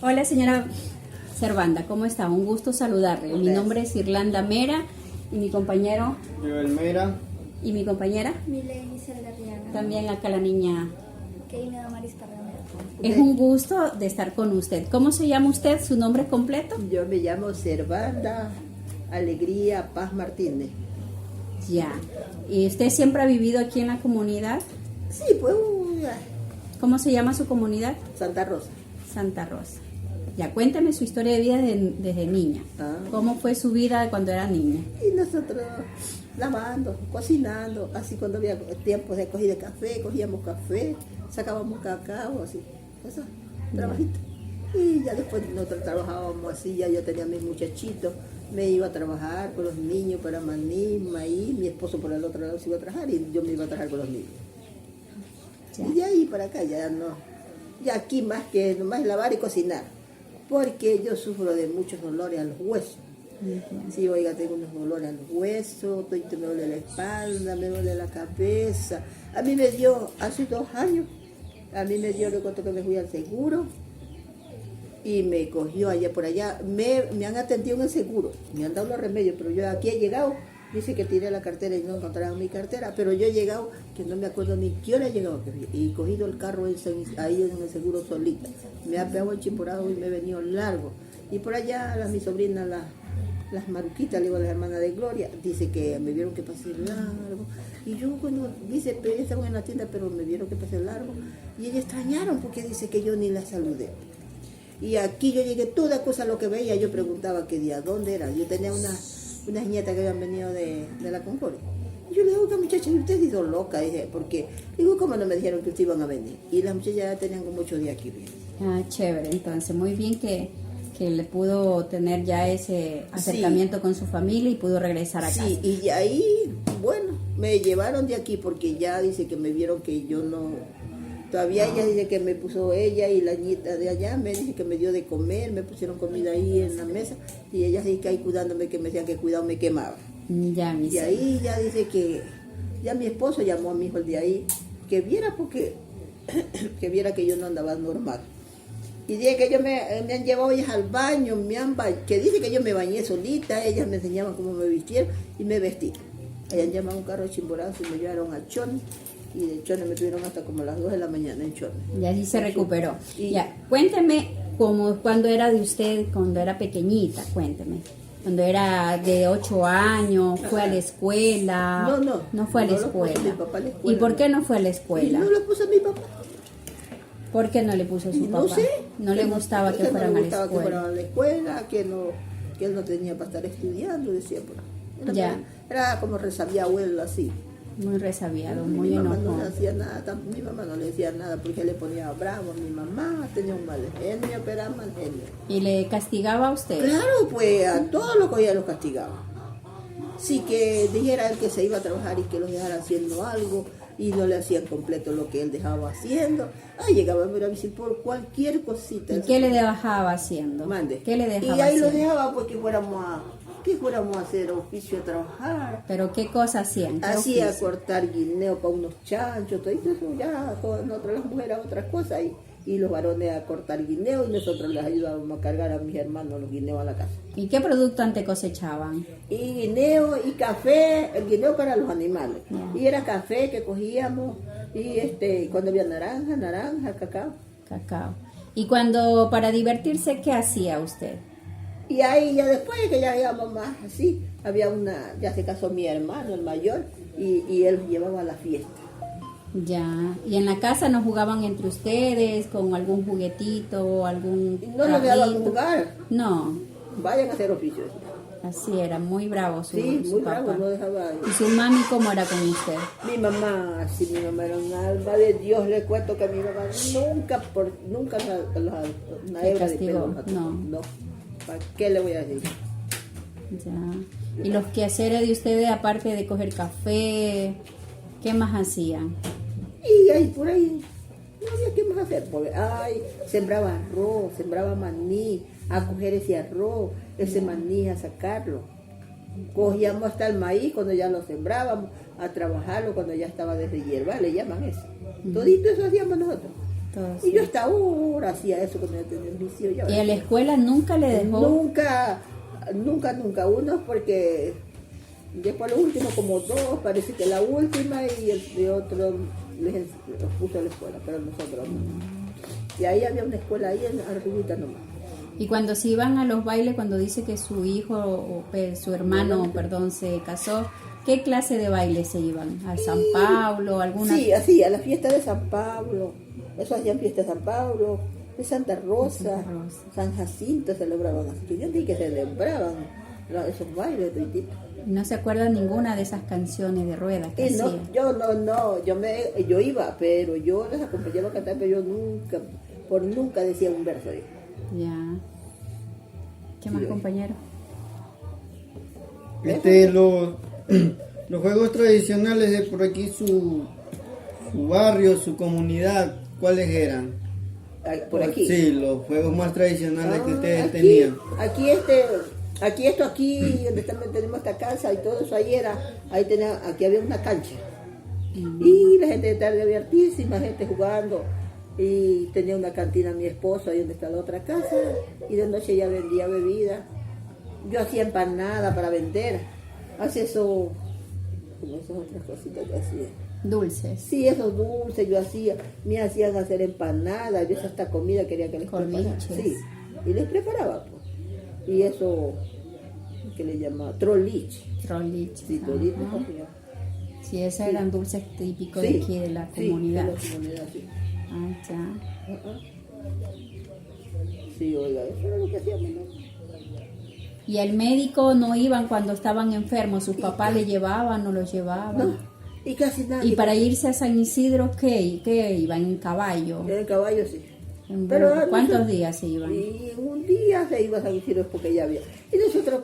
Hola, señora Servanda, ¿cómo está? Un gusto saludarle. Mi nombre es Irlanda Mera y mi compañero Joel Mera. y mi compañera, Mileni Saldarriaga. también acá la niña. Keina Maris Carrera. Es un gusto de estar con usted. ¿Cómo se llama usted? ¿Su nombre completo? Yo me llamo Servanda Alegría Paz Martínez. Ya. ¿Y usted siempre ha vivido aquí en la comunidad? Sí, pues ¿Cómo se llama su comunidad? Santa Rosa. Santa Rosa. Ya, cuéntame su historia de vida desde niña. ¿Cómo fue su vida cuando era niña? Y nosotros lavando, cocinando, así cuando había tiempo de cogida de café, cogíamos café, sacábamos cacao, así, eso, trabajito. Y ya después nosotros trabajábamos así, ya yo tenía mis muchachitos, me iba a trabajar con los niños para maní, maíz, mi esposo por el otro lado se iba a trabajar y yo me iba a trabajar con los niños. Ya. Y de ahí para acá ya no, ya aquí más que nomás lavar y cocinar, porque yo sufro de muchos dolores a los huesos. Sí, oiga, tengo unos dolores a los huesos, me duele la espalda, me duele la cabeza. A mí me dio, hace 2 años, a mí me dio, recuerdo que me fui al seguro y me cogió allá por allá. Me han atendido en el seguro, me han dado los remedios, pero yo aquí he llegado, dice que tiré la cartera y no encontraron mi cartera, pero yo he llegado, que no me acuerdo ni qué hora he llegado, y he cogido el carro ahí en el seguro solita. Me ha pegado el chimporado y me he venido largo. Y por allá mi sobrina, las maruquitas, le digo a las hermanas de Gloria, dice que me vieron que pasé largo. Y yo cuando dice, pero estaban en la tienda, pero me vieron que pasé largo. Y ellas extrañaron porque dice que yo ni la saludé. Y aquí yo llegué, toda cosa lo que veía, yo preguntaba qué día, dónde era. Yo tenía unas nietas que habían venido de la Concordia. Y yo le digo, ¿qué muchacha? ¿Usted ha ido loca? Dije, porque, digo, ¿cómo no me dijeron que ustedes iban a venir? Y las muchachas ya tenían como 8 días aquí. Ah, chévere. Entonces, muy bien que le pudo tener ya ese acercamiento con su familia y pudo regresar a casa. Sí, y ahí, bueno, me llevaron de aquí porque ya dice que me vieron que yo no... Todavía ella dice que me puso ella y la nieta de allá, me dice que me dio de comer, me pusieron comida ahí en la mesa y ella sí que ahí cuidándome, que me decían que cuidado me quemaba. Ya, mi Y ahí ya dice que, ya mi esposo llamó a mi hijo el de ahí, que viera porque, que viera que yo no andaba normal. Y dice que ellos me han llevado ellas al baño, que dice que yo me bañé solita, ellas me enseñaban cómo me vistieron y me vestí. Ellas llamaron un carro de Chimborazo y me llevaron a Chone, y de Chone me tuvieron hasta como las 2 de la mañana en Chone. Y así se recuperó. Y ya, cuénteme cuando era de usted, cuando era pequeñita, cuénteme. Cuando era de 8 años, fue a la escuela. No fue a la escuela. Mi papá a la escuela. ¿Y por qué no fue a la Y escuela? no lo puso mi papá. ¿Por qué no le puso su No papá? sé. No le gustaba que fueran a la que fueran escuela. a la escuela, que él no tenía para estar estudiando, decía. Pero era como resabía abuelo así. Muy resabiado, muy Mi mamá no enojado. le hacía nada, mi mamá no le decía nada porque le ponía bravo. Mi mamá tenía un mal genio, pero era mal genio. ¿Y le castigaba a usted? Claro, pues a todos los que ella los castigaba. Sí, que dijera él que se iba a trabajar y que los dejara haciendo algo y no le hacían completo lo que él dejaba haciendo. Ahí llegaba a decir por cualquier cosita. ¿Y qué le dejaba haciendo? Mande. ¿Qué le dejaba Y ahí haciendo? los dejaba porque fuéramos a hacer oficio a trabajar. ¿Pero qué cosa hacían? ¿Qué Así a oficio? cortar guineo para unos chanchos, todo eso ya con las mujeres otras cosas y los varones a cortar guineo y nosotros les ayudábamos a cargar a mis hermanos los guineos a la casa. ¿Y qué producto antes cosechaban? Y guineo y café, el guineo para los animales. Y era café que cogíamos y cuando había naranja, cacao. Cacao. ¿Y cuando para divertirse qué hacía usted? Y ahí ya después que ya íbamos más así, ya se casó mi hermano, el mayor, y él llevaba a la fiesta. Ya. ¿Y en la casa no jugaban entre ustedes con algún juguetito, algún No nos dejaban carrito? jugar, No. vayan a hacer oficio. Así era, muy bravo su, Sí, su muy papá. bravo, no dejaba. ¿Y su mami cómo era con usted? Mi mamá era un alma de Dios, le cuento que mi mamá nunca una ¿Te hebra de castigó? pelo mató. No. No. ¿Para qué le voy a decir? Ya. ¿Y los quehaceres de ustedes, aparte de coger café, qué más hacían? Y ahí por ahí no había qué más hacer, porque sembraba arroz, sembraba maní, a coger ese arroz, ese maní, a sacarlo. Cogíamos hasta el maíz cuando ya lo sembrábamos, a trabajarlo cuando ya estaba desde hierba, le llaman eso. Todito eso hacíamos nosotros. Todo, Y sí. yo hasta ahora hacía eso cuando yo tenía el vicio. ¿Y a la escuela nunca le dejó? Nunca. Uno porque después lo último como dos, parece que la última y el de otro los puso a la escuela, pero nosotros no. Y ahí había una escuela ahí en Arribita nomás. Y cuando se iban a los bailes, cuando dice que su hijo, su hermano, perdón, se casó, ¿qué clase de baile se iban? ¿A San Pablo? ¿Alguna? Sí, así, a la fiesta de San Pablo. Eso hacían fiesta de San Pablo, de Santa Rosa, San Jacinto celebraban así. Yo dije que celebraban esos bailes, tuititos. No se acuerda ninguna de esas canciones de ruedas que Y no, hacía. yo iba, pero yo les acompañaba a cantar, pero yo nunca decía un verso. Ya. ¿Qué más, Sí, compañero? Los juegos tradicionales de por aquí, su barrio, su comunidad, ¿cuáles eran? Por aquí. Sí, los juegos más tradicionales que ustedes aquí, tenían. Aquí donde tenemos esta casa y todo eso, aquí había una cancha. Y la gente estaba divertísima, gente jugando. Y tenía una cantina mi esposo ahí donde está la otra casa. Y de noche ya vendía bebida. Yo hacía empanada para vender. Hacía eso, como esas otras cositas que hacía. Dulces. Sí, esos dulces yo hacía, me hacían hacer empanadas, yo hasta comida quería que les preparara. Corviches. Sí, y les preparaba, pues. Y eso, que le llamaba troliche. Trolliches. Sí, troliche. Ajá. Sí, esos Sí. eran dulces típicos Sí, de aquí, de la sí, comunidad. de la comunidad, sí. Ah, ya. Sí, oiga, eso era lo que hacíamos, ¿no? ¿Y al médico no iban cuando estaban enfermos? ¿Sus papás le llevaban o los llevaban? No, y casi nadie. ¿Y para irse a San Isidro qué? ¿Qué iban? ¿En caballo? En el caballo, sí. ¿En Pero burro? ¿Cuántos nosotros- días se iban? Y un día se iba a San Isidro porque ya había. Y nosotros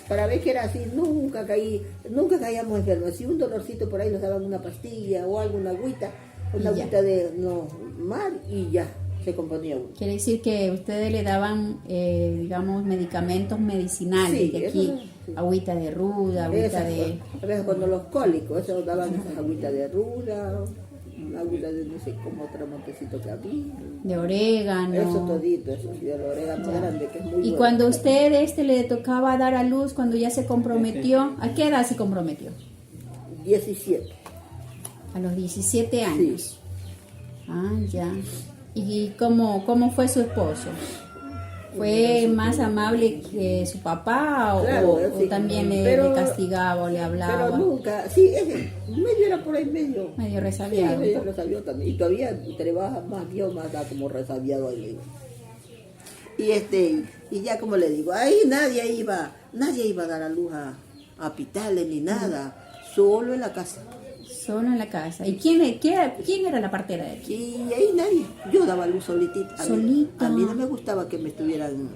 para ver que era así, nunca caíamos enfermos. Si un dolorcito por ahí nos daban una pastilla o alguna agüita, Y ya. de mar y ya se componía uno. Quiere decir que ustedes le daban, digamos, medicamentos medicinales Sí, de eso aquí, sí. agüita de ruda, agüita Esas de... cosas. A veces cuando los cólicos, eso daban esas agüitas de ruda, una agüita de no sé cómo otro montecito que había. de orégano. Eso todito, eso sí, el orégano grande que es muy Y bueno. cuando usted le tocaba dar a luz, cuando ya se comprometió, ¿a qué edad se comprometió? 17. A los 17 años. Ah, ya. ¿Y cómo fue su esposo? ¿Fue más amable que su papá o, Claro, o sí. también le Pero- castigaba o le hablaba? Pero nunca, sí, medio era por ahí medio. Medio Sí, resabiado. medio resabiado también. Y todavía te vas más viejo, más da como resabiado ahí. Y ya como le digo, ahí nadie iba a dar a luz a hospitales ni nada, solo en la casa. Solo en la casa. ¿Y quién era la partera de aquí? Y ahí nadie, yo daba luz solitita. Solita. A mí no me gustaba que me estuvieran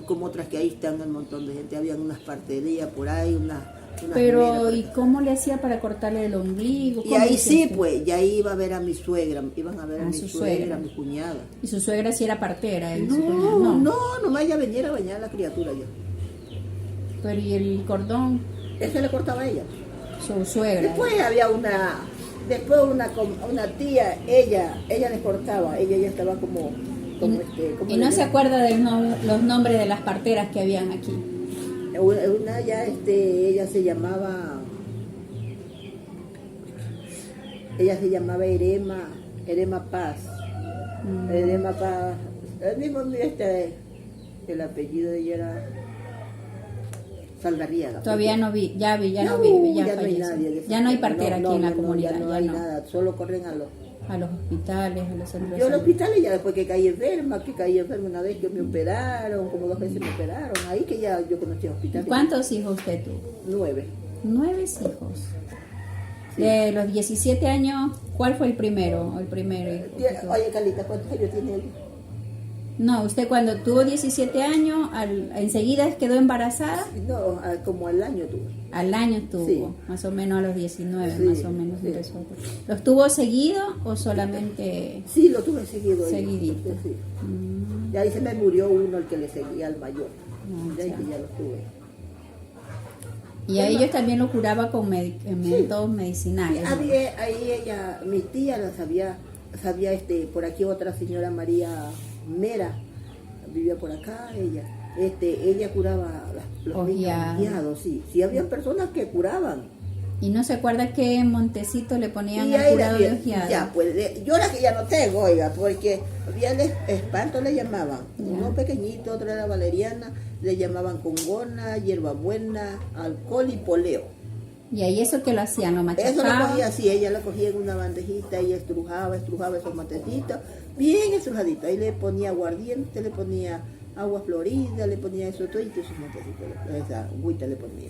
como otras que ahí están un montón de gente, habían unas parterías por ahí, unas Pero, nenas por ahí. ¿y cómo le hacía para cortarle el ombligo? Y ¿Cómo ahí hacía sí, usted? pues, ya iba a ver a mi suegra, iban a ver a A mi su suegra, suegra. a mi cuñada. ¿Y su suegra sí era partera? ¿Y su cuñada? No, nomás ya venía a bañar a la criatura ya. Pero, ¿y el cordón? Eso le cortaba a ella. Su suegra. Después había una tía, ella les cortaba, ella ya estaba como ¿Y no se acuerda de los nombres de las parteras que habían aquí? Una ya, ella se llamaba Erema Paz. Erema Paz. El mismo, el apellido de ella era Saldarriaga. Todavía no vi, ya no vive, ya no hay falleció. nadie de esa Ya no hay parte. partera aquí en la comunidad, ya no hay nada, solo corren a los hospitales, a los centros de yo al salud. hospital y ya después que caí enferma una vez que me operaron, como 2 veces me operaron, ahí que ya yo conocí hospital. ¿Cuántos hijos usted tuvo? 9. 9 hijos. De los 17 años, ¿cuál fue el primero? O el primero hijo que tuvo? Oye, Carlita, ¿cuántos años tiene él? No, usted cuando tuvo 17 años, enseguida quedó embarazada. No, como al año tuve. Al año tuvo, Sí. más o menos a los 19, Sí, más o menos sí. empezó. ¿Los tuvo seguido o solamente Sí, lo tuve seguido. seguidito? Sí. Mm, Y ahí se me murió uno, el que le seguía al mayor. Ah, De ahí ya. que ya lo tuve. Y a ellos también lo curaba con métodos medicinales. ¿no? Ahí mi tía las había sabía por aquí otra señora María Mera, vivía por acá, ella curaba los niños Ojeados. ojeados, sí. Sí, habían personas que curaban. ¿Y no se acuerda qué montecito le ponían Y al ahí curado de ojeado? ya, pues, yo la que ya no tengo, oiga, porque había el espanto le llamaban, uno pequeñito, otro era valeriana, le llamaban congona, hierbabuena, alcohol y poleo. Y ahí eso que lo hacían, lo Eso lo machacaban. cogía así, ella lo cogía en una bandejita y estrujaba esos matecitos, bien estrujaditos, ahí le ponía aguardiente, le ponía agua florida, le ponía eso todo y esos matecitos, esa agüita le ponía.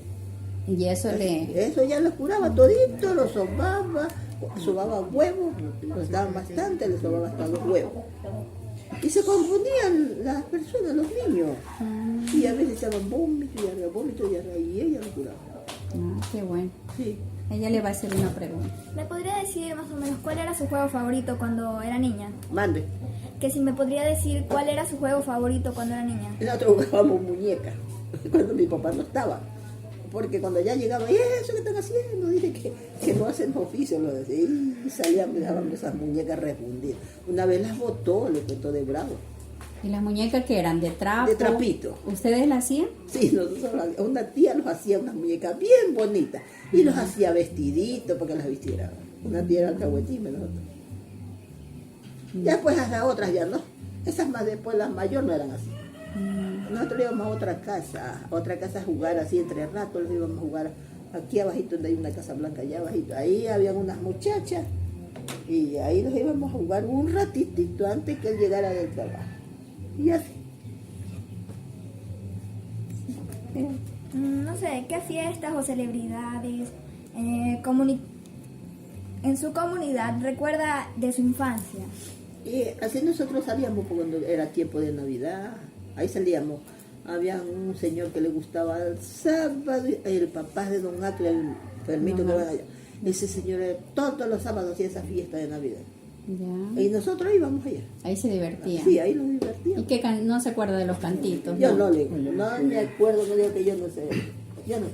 Y eso le... Eso ya lo curaba todito, lo sobaba huevos, los daban bastante, le sobaba hasta los huevos. Y se confundían las personas, los niños. Y a veces echaban vómito, y ella lo curaba. Ah, qué bueno. Sí. Ella le va a hacer una pregunta. ¿Me podría decir más o menos cuál era su juego favorito cuando era niña? Mande. Que si me podría decir cuál era su juego favorito cuando era niña. Nosotros jugábamos muñeca cuando mi papá no estaba. Porque cuando ya llegaba, ¿y eso que están haciendo? Dije que no hacen oficio, lo decía. Y salían, dejaban esas muñecas refundidas. Una vez las botó, le contó de bravo. ¿Y las muñecas que eran? ¿De trapo? De trapito. ¿Ustedes las hacían? Sí, nosotros, una tía nos hacía unas muñecas bien bonitas. Y los hacía vestiditos porque las vistiera. Una tía era alcahuetime, nosotros. Ya pues a las otras ya no. Esas más después, las mayores no eran así. Nosotros íbamos a otra casa a jugar así entre ratos, íbamos a jugar aquí abajito donde hay una casa blanca allá abajito. Ahí habían unas muchachas y ahí nos íbamos a jugar un ratitito antes que él llegara del trabajo. Y así. No sé, ¿qué fiestas o celebridades en su comunidad recuerda de su infancia? Y así nosotros salíamos cuando era tiempo de Navidad, ahí salíamos. Había un señor que le gustaba el sábado, el papá de don Acle, el permito que van allá. Ese señor todos los sábados hacía esa fiesta de Navidad. Ya. Y nosotros íbamos allá. Ahí se divertían. Sí, ahí nos ¿Y divertíamos. qué no se acuerda de los cantitos? Yo no me acuerdo, no digo que yo no sé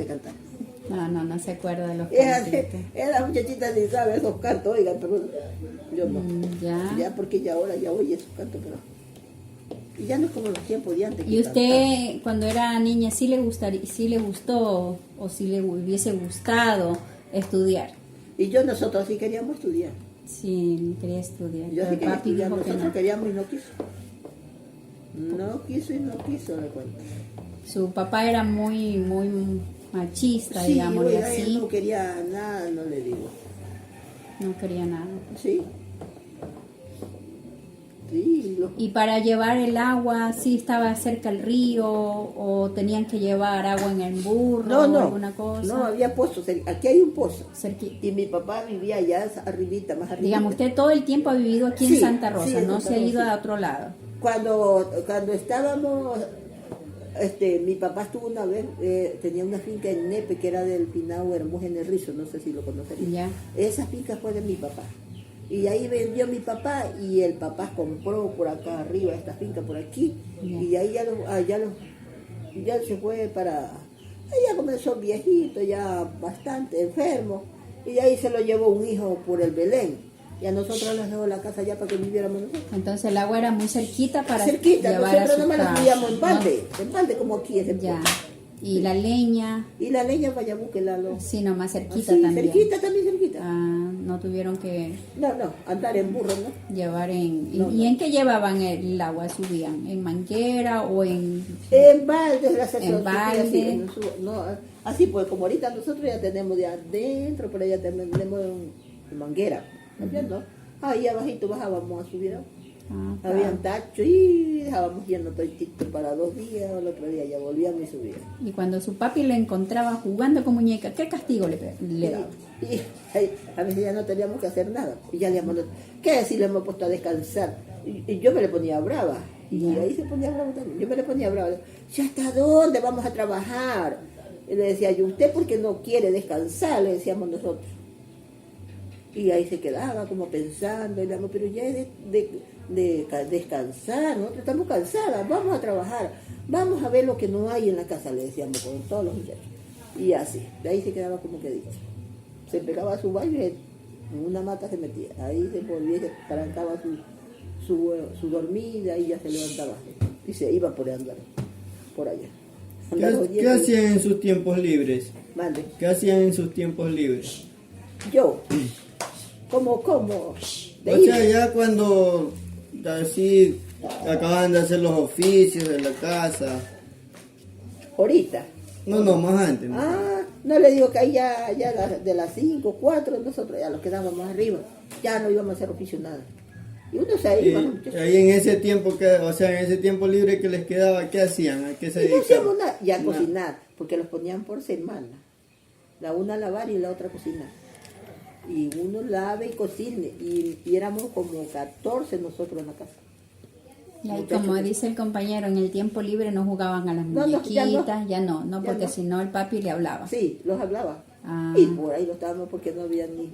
cantar. No se acuerda de los cantitos. Esa muchachita ni sabe esos cantos, oigan, pero yo no. Ya. Ya porque ya ahora ya oye esos cantos, pero y ya no es como los tiempos de antes. ¿Y usted cuando era niña sí le gustó o si le hubiese gustado estudiar? Y nosotros sí queríamos estudiar. Sí, quería estudiar. Yo Pero sí el quería papi estudiar, dijo que nosotros no. queríamos y no quiso. No quiso y no quiso, le cuento. Su papá era muy machista, Sí, digamos, y oiga, él así. no quería nada, no le digo. No quería nada. Sí. Sí, Y para llevar el agua, ¿sí estaba cerca el río o tenían que llevar agua en el burro o alguna cosa? no, había pozos, aquí hay un pozo. Cerquita. Y mi papá vivía allá arribita, más arribita. Digamos, usted todo el tiempo ha vivido aquí en Sí, Santa Rosa, sí, en no Santa se ha ido Rosa. a otro lado. Cuando estábamos, mi papá estuvo una vez, tenía una finca en Nepe que era del Pinau Hermógenes en el Rizo, no sé si lo conocería. Ya. Esa finca fue de mi papá. Y ahí vendió mi papá y el papá compró por acá arriba esta finca por aquí. Ya. Y ahí ya se fue para... Ella comenzó viejito, ya bastante enfermo. Y ahí se lo llevó un hijo por el Belén. Y a nosotros nos dejó la casa ya para que viviéramos nosotros. Entonces el agua era muy cerquita para Cerquita, llevar a nosotros su nomás la casa. subíamos en balde como aquí es el Ya. pueblo. Y la leña, Y la leña vaya búsquela. sí, nomás cerquita Sí, también. cerquita. Ah, no tuvieron que No, andar en burro, ¿no? llevar en... No, ¿Y en qué llevaban el agua? ¿Subían? ¿En manguera o en...? En balde, gracias a En Dios, balde. así, no, así pues, como ahorita nosotros ya tenemos de adentro, pero ya tenemos en manguera, ¿no entiendes? Ahí abajito bajábamos a subir agua. Ah, Habían tacho y dejábamos lleno toditito para 2 días, el otro día ya volvíamos y subíamos. y cuando su papi le encontraba jugando con muñeca, ¿qué castigo le daba? Y a veces ya no teníamos que hacer nada. Y ya le hemos, ¿qué si le hemos puesto a descansar? Y yo me le ponía brava. Y Ya. ahí se ponía bravo también. Yo me le ponía brava. ¿Ya hasta dónde vamos a trabajar? Y le decía yo, ¿usted por qué no quiere descansar? Le decíamos nosotros. Y ahí se quedaba como pensando, y le decíamos, pero ya es de descansar, nosotros estamos cansadas, vamos a trabajar, vamos a ver lo que no hay en la casa, le decíamos con todos los muchachos. Y así, de ahí se quedaba como que dicho. Se pegaba a su baile en una mata se metía, ahí se volvía, se trancaba su dormida y ya se levantaba y se iba por andar, por allá. ¿Qué hacían en sus tiempos libres? Mande. ¿Qué hacían en sus tiempos libres? Yo, como, O sea, ya cuando así acaban de hacer los oficios de la casa. ahorita. No, más antes. ¿No? No le digo que ahí ya de las 5, 4, nosotros ya los quedábamos arriba, ya no íbamos a hacer oficio nada. Y uno se iba. Y ahí en ese tiempo, en ese tiempo libre que les quedaba, ¿qué hacían? ¿A qué se Y no dedicaban? hacíamos nada, ya cocinar, porque los ponían por semana. La una a lavar y la otra a cocinar. Y uno lave y cocine. Y éramos como 14 nosotros en la casa. Y ahí, como dice el compañero, en el tiempo libre no jugaban a las No, muñequitas, ya no, Ya porque no. si no el papi le hablaba. Sí, los hablaba. Ah. Y por ahí lo estábamos porque no había ni...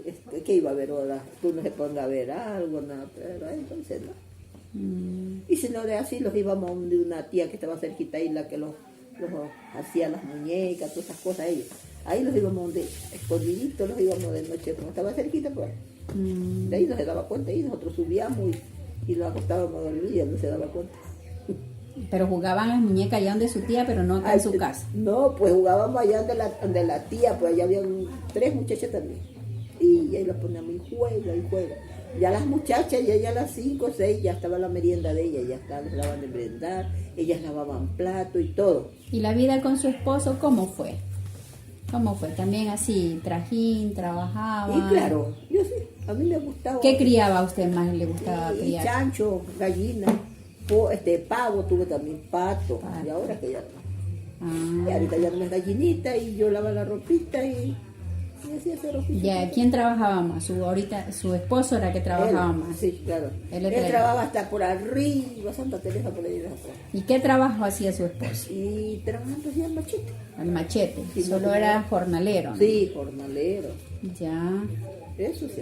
¿Qué iba a ver ahora? Tú no se ponga a ver algo, nada, pero entonces no. Y si no de así, los íbamos de una tía que estaba cerquita ahí, la que los hacía las muñecas, todas esas cosas, ellos. Ahí los íbamos de escondiditos, los íbamos de noche, como estaba cerquita, pues. De ahí no se daba cuenta, y nosotros subíamos y lo acostábamos a dormir y él no se daba cuenta. Pero jugaban las muñecas allá donde su tía, pero no acá en su casa. No, pues jugábamos allá donde la tía, pues allá había 3 muchachas también. Y ahí los poníamos y juega. Ya las muchachas, ya a las 5 o 6, ya estaba la merienda de ellas, ya estaban, les daban de merendar, ellas lavaban plato y todo. ¿Y la vida con su esposo cómo fue? ¿Cómo fue? También así, trajín, trabajaba. Y claro, yo sí, a mí me gustaba. ¿Qué criaba a usted más le gustaba Y criar? chancho, gallina, pavo, tuve también pato, y ahora que ya no. Y ahorita ya no es gallinita y yo lavaba la ropita y hacía ese ropita. Ya, ¿quién trabajaba más? Ahorita su esposo era que trabajaba Él, más. Sí, claro. Él Él, le traía. trabajaba hasta por arriba, Santa Teresa por ahí atrás. ¿Y qué trabajo hacía su esposo? Y trabajando hacía machete. El machete. Sí, Solo no, era jornalero, ¿no? Sí, jornalero. Ya. Eso sí.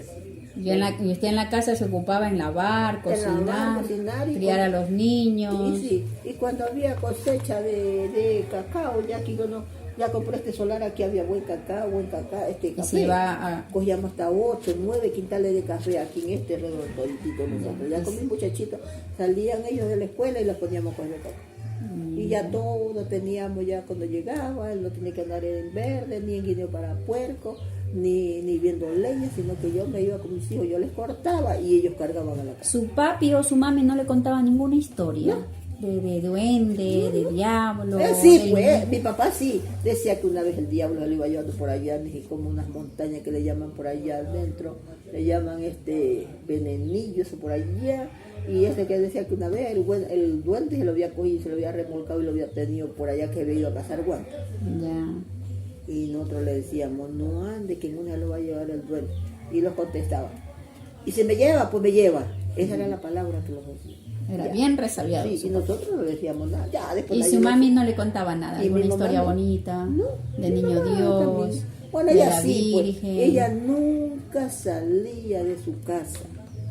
Y usted en la casa se ocupaba en lavar, cocinar, cocinar y criar a los niños. Y cuando había cosecha de cacao, ya que yo no, ya compré este solar, aquí había buen cacao, este Y café. se iba a... Cogíamos hasta 8, 9 quintales de café aquí en este redondito nosotros. Ya con mis muchachitos salían ellos de la escuela y los poníamos a coger café. Y ya todo teníamos ya cuando llegaba, él no tenía que andar en verde, ni en guineo para puerco, ni viendo leña, sino que yo me iba con mis hijos, yo les cortaba y ellos cargaban a la casa. ¿Su papi o su mami no le contaba ninguna historia? De duende, de diablo. Sí, pues, mi papá sí, decía que una vez el diablo lo iba llevando por allá, como unas montañas que le llaman por allá adentro, le llaman venenillo, eso por allá, y que decía que una vez el duende se lo había cogido, se lo había remolcado y lo había tenido por allá, que había ido a cazar guantes. Ya. Y nosotros le decíamos, no ande, que en una lo va a llevar el duende. Y los contestaba, y si me lleva, pues me lleva. Esa era la palabra que los decía. Era Ya. bien resabiado. Sí, su y papá. nosotros no le decíamos nada. Ya, después Y la su llevó. mami no le contaba nada, Y mi alguna mamá historia no. bonita, No, de mi niño mamá Dios, también. Bueno, de ella la sí, pues, Virgen. ella nunca salía de su casa.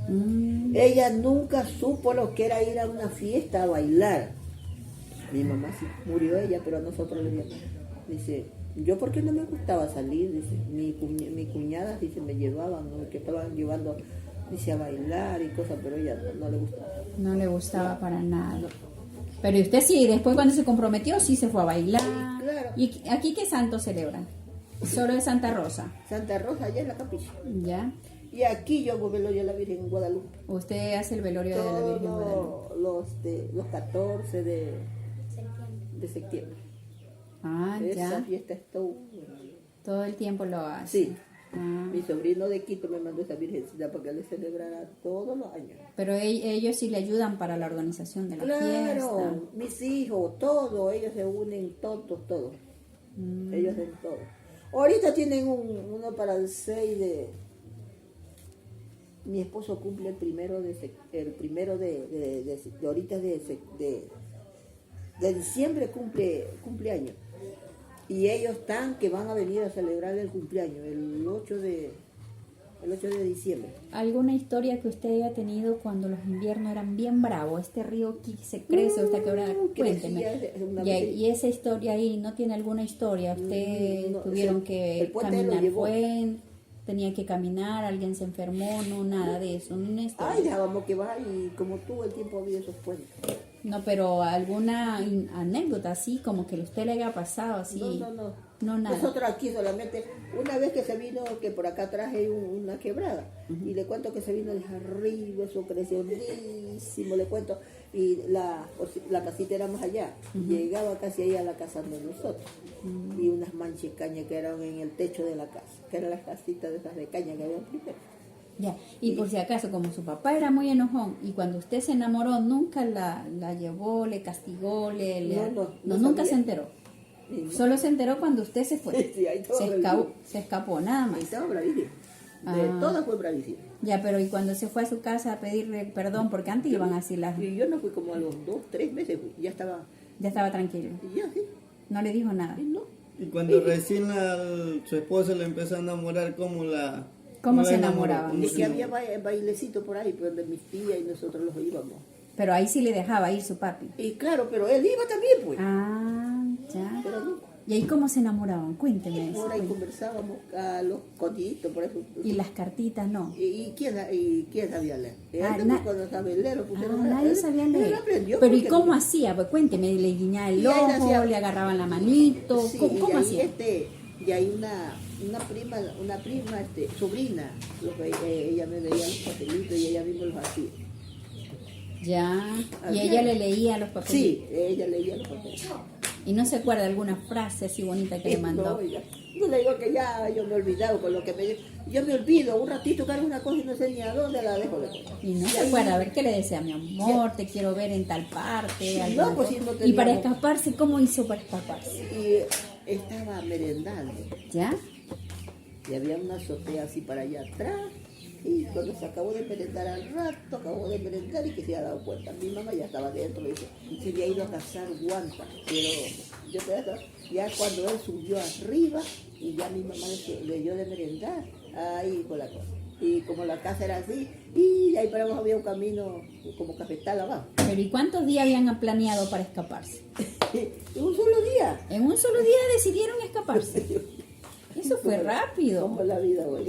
Mm, Ella nunca supo lo que era ir a una fiesta a bailar. Mi mamá sí, murió ella, pero a nosotros le dio. Dice, yo porque no me gustaba salir, dice, mi cuñada dice, me llevaban, ¿no? Que estaban llevando, dice, a bailar y cosas, pero ella no le gustaba. no le gustaba para nada. Pero usted sí, después cuando se comprometió, sí se fue a bailar. Sí, claro. ¿Y aquí qué santo celebran? Solo es Santa Rosa, Santa Rosa allá en la capilla. ¿ya? Y aquí yo hago velorio a la Virgen en Guadalupe. Usted hace el velorio de la Virgen de Guadalupe. Todos los 14 de septiembre. Ah, Esa ya. fiesta es todo. Todo el tiempo lo hace. Sí. Ah, Mi sobrino de Quito me mandó esa virgencita para que le celebrara todos los años. pero ellos sí le ayudan para la organización de la Claro, fiesta. mis hijos, todos, ellos se unen, todos. Ellos hacen todo. Ahorita tienen uno para el 6 de... Mi esposo cumple el primero de ahorita de diciembre cumple años. Y ellos están que van a venir a celebrar el cumpleaños, el 8 de diciembre. ¿Alguna historia que usted haya tenido cuando los inviernos eran bien bravos? Este río aquí se crece, hasta que ahora, cuénteme. crecía una Y, vez. y esa historia ahí, ¿no tiene alguna historia? ¿Usted No, tuvieron el que puente lo caminar llevó. tenía que caminar, alguien se enfermó, no, nada de eso. No, Ay, dejábamos que va y como tú el tiempo había esos puentes. no, pero alguna anécdota así, como que a usted le haya pasado así. No. No, nada. Nosotros aquí solamente, una vez que se vino, que por acá atrás hay una quebrada, y le cuento que se vino de arriba, eso creció lindísimo, le cuento, y la casita era más allá, llegaba casi ahí a la casa de nosotros, y unas manchas de caña que eran en el techo de la casa, que eran las casitas de esas de caña que había primero. Ya, y por si acaso, como su papá era muy enojón, y cuando usted se enamoró, nunca la llevó, le castigó, No nunca sabía. se enteró. Sí, ¿no? Solo se enteró cuando usted se fue. Sí, ahí estaba Se escapó, nada Ahí más. estaba bravísimo, Ah. todas fue bravísimo. Ya, pero y cuando se fue a su casa a pedirle perdón, porque antes iban así las... Y yo no fui como a los 2, 3 meses, fui, ya estaba, Ya estaba tranquilo. y ya, sí, No le dijo nada. y no. Y cuando recién su esposa le empezó a enamorar, ¿cómo ¿Cómo se la enamoró? enamoraban? ¿Cómo Es se que enamoró? había bailecito por ahí, pues donde mis tías y nosotros los íbamos. Pero ahí sí le dejaba ir su papi. Y claro, pero él iba también, pues. Ah, ya. Pero no. ¿Y ahí cómo se enamoraban? Cuénteme eso. Por ahí conversábamos a los coditos, por eso. Y las cartitas no. ¿Y quién sabía leer? Él Ah, tampoco no sabe leer. Lo pusieron Nadie él- sabía él leer. aprendió Pero ¿y porque- cómo hacía? Pues cuénteme, le guiñaba el Y ahí ojo, hacía- le agarraban la manito. Sí, ¿Cómo y ahí, hacía? y hay una prima, sobrina, ella me veía los papelitos y ella mismo los hacía. Ya. Y Había- ella le leía los papeles. Sí, ella leía los papeles. Y no se acuerda de alguna frase así bonita que le mandó. No, oiga, no le digo que ya yo me he olvidado con lo que me... Yo me olvido un ratito que hago una cosa y no sé ni a dónde la dejo de cosas. Y no se acuerda, a ver qué le decía, mi amor, te quiero ver en tal parte. alguna no, pues cosa. sí, no Y para teníamos- escaparse, ¿cómo hizo para escaparse? Y estaba merendando. ¿Ya? Y había una azotea así para allá atrás. Y cuando se acabó de merendar al rato, acabó de merendar y que se había dado cuenta. Mi mamá ya estaba dentro, le dice, se había ido a cazar guanta. Pero yo todavía, ya cuando él subió arriba y ya mi mamá le dio de merendar, ahí fue la cosa. Y como la casa era así, y ahí para abajo había un camino como cafetal abajo. Pero ¿y cuántos días habían planeado para escaparse? Y un solo día. En un solo día decidieron escaparse. Eso fue rápido. Como la vida, güey.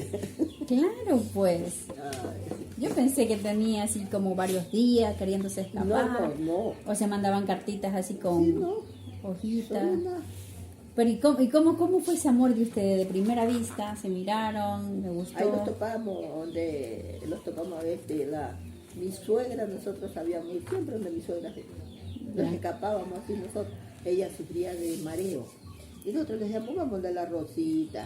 Claro, pues. Ay, Yo pensé que tenía así como varios días queriéndose escapar. no. O se mandaban cartitas así con Sí, no. hojitas. Solo una- Pero ¿y cómo fue ese amor de ustedes de primera vista? ¿Se miraron? ¿Le gustó? Ahí los topamos, mi suegra, nosotros sabíamos ir siempre donde mi suegra nos Ya. escapábamos así nosotros. Ella sufría de mareo. Y nosotros le decíamos, vamos de la Rosita,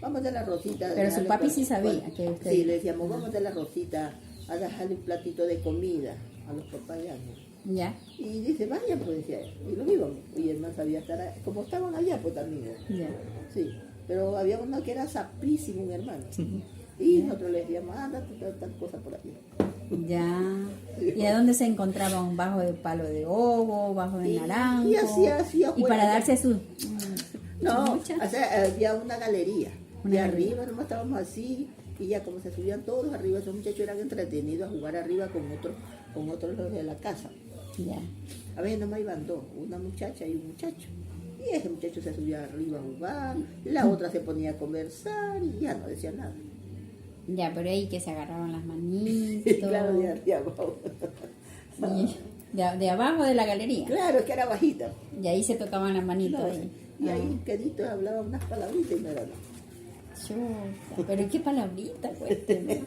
vamos de la Rosita. a Pero su dejarle papi pues, sí sabía pues, que usted... Sí, le decíamos, vamos de la Rosita a dejarle un platito de comida a los papayas. ¿Ya? Y dice, vayan, pues decía él. Y los íbamos. Y el man sabía estar, como estaban allá, pues también. Ya. Sí, pero había uno que era sapísimo, un hermano. Y nosotros le decíamos, anda, tal cosa por aquí. Ya. ¿Y a dónde se encontraban? ¿Bajo de palo de ovo? ¿Bajo de Y- naranjo? y hacía Y afuera. para darse su... No, mucha- o sea, había una galería. Una de galería. arriba nomás estábamos así. Y ya como se subían todos arriba, esos muchachos eran entretenidos a jugar arriba con otros los de la casa. Ya. A veces nomás iban dos, una muchacha y un muchacho. Y ese muchacho se subía arriba a jugar, la otra se ponía a conversar y ya no decía nada. Ya, pero ahí que se agarraban las manitos. Y claro, de abajo. Y de abajo de la galería. Claro, es que era bajita. Y ahí se tocaban las manitos. No, ahí. y ahí quedito hablaba unas palabritas y no era nada. Chuta, pero qué palabrita, cuénteme.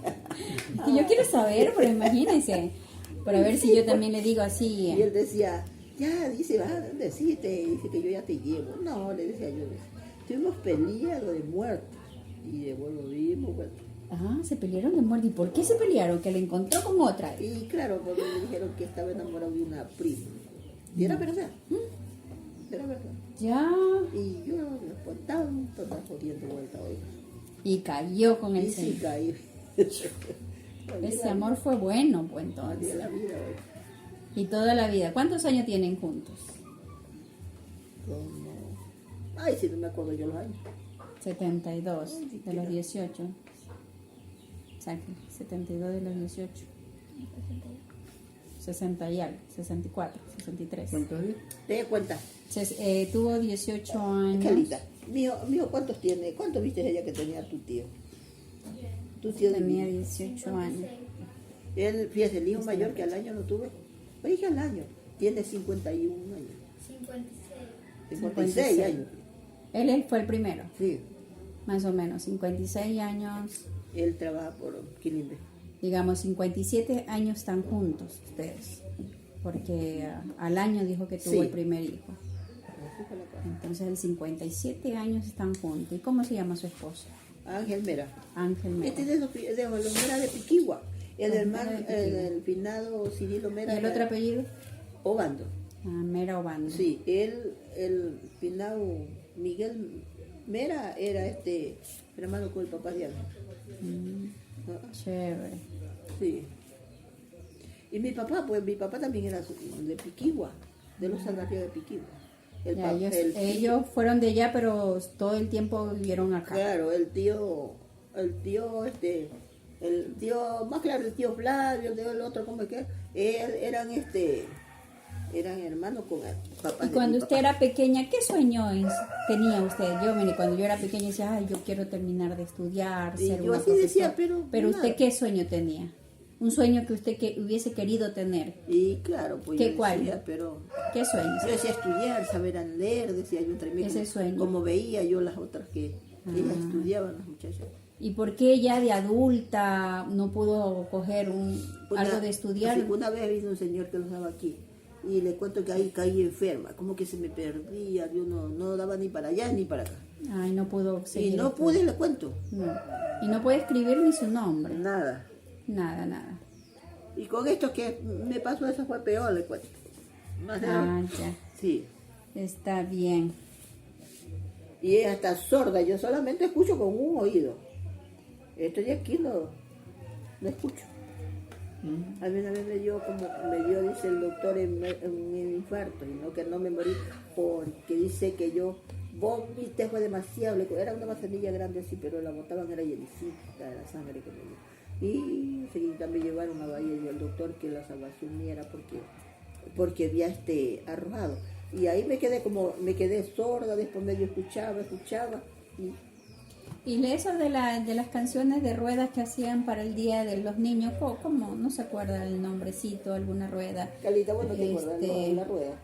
Que yo quiero saber, pero imagínense. Para ver si yo también le digo así. Y él decía, ya, dice, va, decite, dice que yo ya te llevo. No, le decía yo, estuvimos peleando de muerte. Y de vuelvo vimos, bueno. Ah, se pelearon de muerte. ¿Y por qué se pelearon? Que le encontró con otra. Y claro, porque me dijeron que estaba enamorado de una prima. Y era verdad. Era verdad. Ya. Y yo después tanto andaba jodiendo vuelta hoy. Y cayó con el Y sí señor. caí. Ese amor fue bueno, pues Valía entonces. la vida hoy. Y toda la vida. ¿Cuántos años tienen juntos? Como... Ay, si no me acuerdo yo los años. 72 de los 18. Exacto, 72 de los 18. 60 y algo, 64, 63. ¿Cuántos días? Te das cuenta. Tuvo 18 años. Calita. Mío, ¿cuántos tiene? ¿Cuántos viste ella que tenía tu tío? Tu tío de tenía mí. 18 años. Él, fíjese, el hijo mayor que al año no tuve. Oye, al año. Tiene 51 años. 56 años. Él fue el primero, Sí. más o menos, 56 años, Él trabaja por Quilimbe. digamos 57 años están juntos ustedes, porque al año dijo que tuvo Sí. el primer hijo. Así fue la cosa. Entonces, el 57 años están juntos. ¿Y cómo se llama su esposo? Ángel Mera. Ángel Mera. Este es de los Mera de Piquigua. El Los hermano, Mera de Piquigua. el finado Cirilo ¿Y Mera. el otro apellido? Obando. Ah, Mera Obando. Sí, él, el finado Miguel Mera era hermano con el papá de Ángel. Ah, Chévere. sí. Y mi papá, pues mi papá también era de Piquigua, de los Salvarios de Piquigua. Ya, ellos fueron de allá, pero todo el tiempo vivieron acá. Claro, el tío, más claro, el tío Flavio, el otro, ¿cómo es que? Eran hermanos con el papá. Y de cuando mi usted papá. era pequeña, ¿qué sueños tenía usted? Yo, mire, cuando yo era pequeña decía, ay, yo quiero terminar de estudiar, Y ser yo una así decía, profesora. pero ¿usted nada. qué sueño tenía? Un sueño que usted hubiese querido tener. Y claro, pues ¿Qué yo cuál? decía, pero ¿Qué sueño? yo decía estudiar, saber leer, decía yo entre mí, Ese sueño. como veía yo las otras que ellas Ah. estudiaban, las muchachas. ¿Y por qué ya de adulta no pudo coger algo de estudiar? Así, una vez vino un señor que nos daba aquí y le cuento que ahí caí enferma, como que se me perdía, yo no daba ni para allá ni para acá. Ay, no pudo seguir. Y no estudiando. pude, le cuento. No. Y no puede escribir ni su nombre. Nada. Nada, nada. Y con esto que me pasó, eso fue peor, le cuento. Más de- Ah, ya. Sí. Está bien. Y ella está sorda, yo solamente escucho con un oído. Estoy aquí, no escucho. A mí una vez me dio, dice el doctor, un infarto, y no que no me morí, porque dice que vomité, fue demasiado, era una manzanilla grande así, pero la botaban, era llenecita de la sangre que me dio. Y enseguida me llevaron a Bahía y el doctor que la salvación mía era porque había arrojado. Y ahí me quedé sorda, después medio escuchaba, Y eso de las canciones de ruedas que hacían para el Día de los Niños, ¿cómo? No se acuerda el nombrecito, alguna rueda. Calita, bueno, te acuerdas, Este, ¿no? La rueda.